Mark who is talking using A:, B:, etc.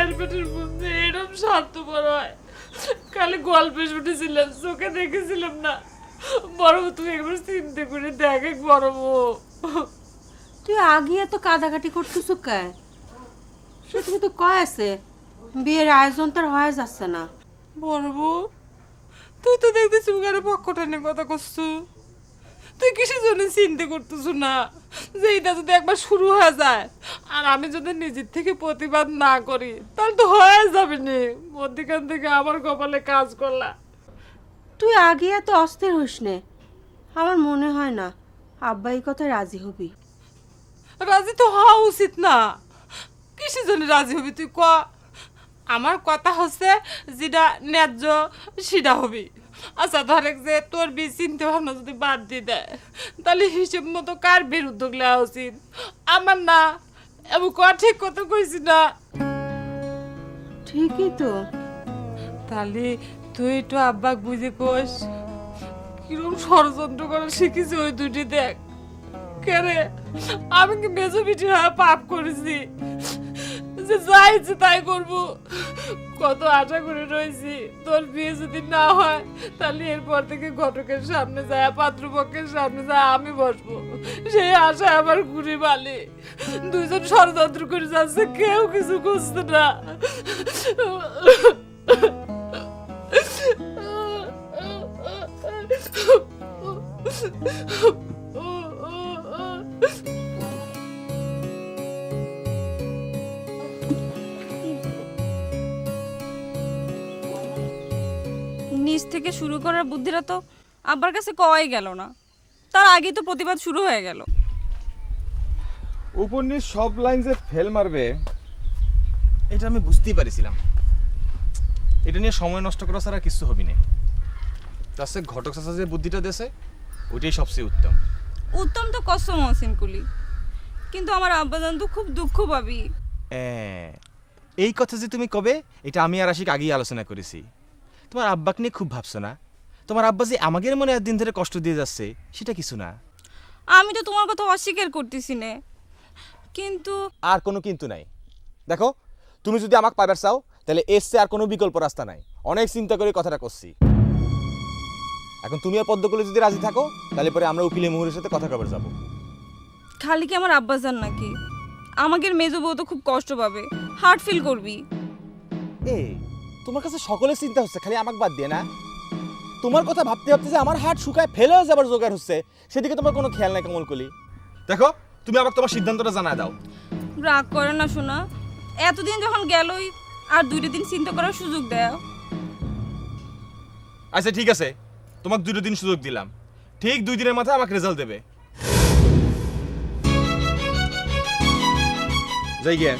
A: মায়ের পেটের মধ্যে এরকম স্বার্থপর হয় খালি গল্পে শুনেছিলাম, চোখে দেখেছিলাম না। বড় বউ, তুই একবার চিন্তা করে দেখ বড় বউ।
B: তুই আগে এত কাদাকাটি করতেছ কে? সেটুকু তো কয় আছে বিয়ের আয়োজন তার হয়ে যাচ্ছে না।
A: বড় বউ, তুই তো দেখতেছি ওখানে পক্ষটা নিয়ে কথা করছু। তুই কিসের জন্য চিন্তা করতেছ না যে এটা যদি একবার শুরু হয়ে যায় আর আমি যদি নিজের থেকে প্রতিবাদ না করি তাহলে তো হয়ে যাবে নি। মধ্যখান থেকে আমার কপালে কাজ করলা।
B: তুই আগে এত অস্থির হইস নে। আমার মনে হয় না আব্বা এই কথায় রাজি হবি।
A: রাজি তো হওয়া উচিত না। কিসের জন্য রাজি হবি তুই ক? আমার কথা হচ্ছে যেটা ন্যায্য সেটা হবি। আচ্ছা ধরেক যে তোর চিন্তা ভাবনা যদি বাদ দিয়ে দেয় তাহলে হিসেব মতো কার বিরুদ্ধে নেওয়া উচিত? আমার না? এবং ক ঠিক কথা কইছি না?
B: ঠিকই তো।
A: তাহলে তুই একটু আব্বাক বুঝে কোস কিরম ষড়যন্ত্র করা শিখেছি ওই দুটি দেখ। কেরে আমি কি মেজো পিঠে পাপ করেছি যে যা ইচ্ছে তাই করবো? কত আশা করে রয়েছি তোর বিয়ে যদি না হয় তাহলে এরপর থেকে ঘটকের সামনে যায়, পাত্রপক্ষের সামনে যায় আমি বসবো। সেই আশা আবার ঘুরে বালি। দুইজন ষড়যন্ত্র করে যাচ্ছে, কেউ কিছু খুঁজছে না।
C: নিজ থেকে শুরু করার বুদ্ধিটা তো আব্বার কাছে কওয়াই গেল না, তার আগেই তো প্রতিবাদ শুরু হয়ে গেল।
D: উপন্যাস সব লাইন যে ফেল মারবে এটা আমি বুঝতেই পারিছিলাম। এটা নিয়ে সময় নষ্ট করা ছাড়া কিছু হবি না। তার সে ঘটক চাচা যে বুদ্ধিটা দেছে ওইটাই সবচেয়ে উত্তম।
C: উত্তম তো কসম মহসিন কুলি, কিন্তু আমার আব্বাজান তো খুব দুঃখ পাবি।
D: এই কথা যে তুমি কবে এটা আমি আর আশিক আগেই আলোচনা করেছি। তোমার আব্বাকে নিয়ে খুব ভাবছো না? তোমার আব্বা যে আমাদের মনে একদিন ধরে কষ্ট দিয়ে যাচ্ছে সেটা কিছু না।
C: আমি তো তোমার কথা অস্বীকার করতেছি না, কিন্তু
D: আর কোনো কিন্তু নাই। দেখো, তুমি যদি আমাকে পাইবার চাও তাহলে এসছে আর কোনো বিকল্প রাস্তা নাই। অনেক চিন্তা করে কথাটা করছি। এখন তুমি আর পদ্মকুলে যদি রাজি থাকো তাহলে পরে আমরা উকিলে মুহুরের সাথে কথা কবার যাবো।
C: খালি কি আমার আব্বাজান নাকি? আমাদের মেজো বউ তো খুব কষ্ট পাবে, হার্ট ফিল করবি।
D: তোমার কাছে সকলের চিন্তা হচ্ছে, খালি আমাকে বাদ দিয়ে না? তোমার কথা ভাবতে ভাবতে যে আমার হার্ট শুকায় ফেলে যাবার জোগাড় হচ্ছে সেদিকে তোমার কোনো খেয়াল নাই কমল কলি। দেখো, তুমি আমাকে তোমার সিদ্ধান্তটা জানায় দাও।
C: রাগ করে না শোনা, এতদিন যখন গেলই আর 2 দিন চিন্তা করার সুযোগ দেয়।
D: আচ্ছা ঠিক আছে, তোমাকে 2 দিন সুযোগ দিলাম। ঠিক 2 দিনের মাথায় আমাকে রেজাল্ট দেবে। যাই গিয়ে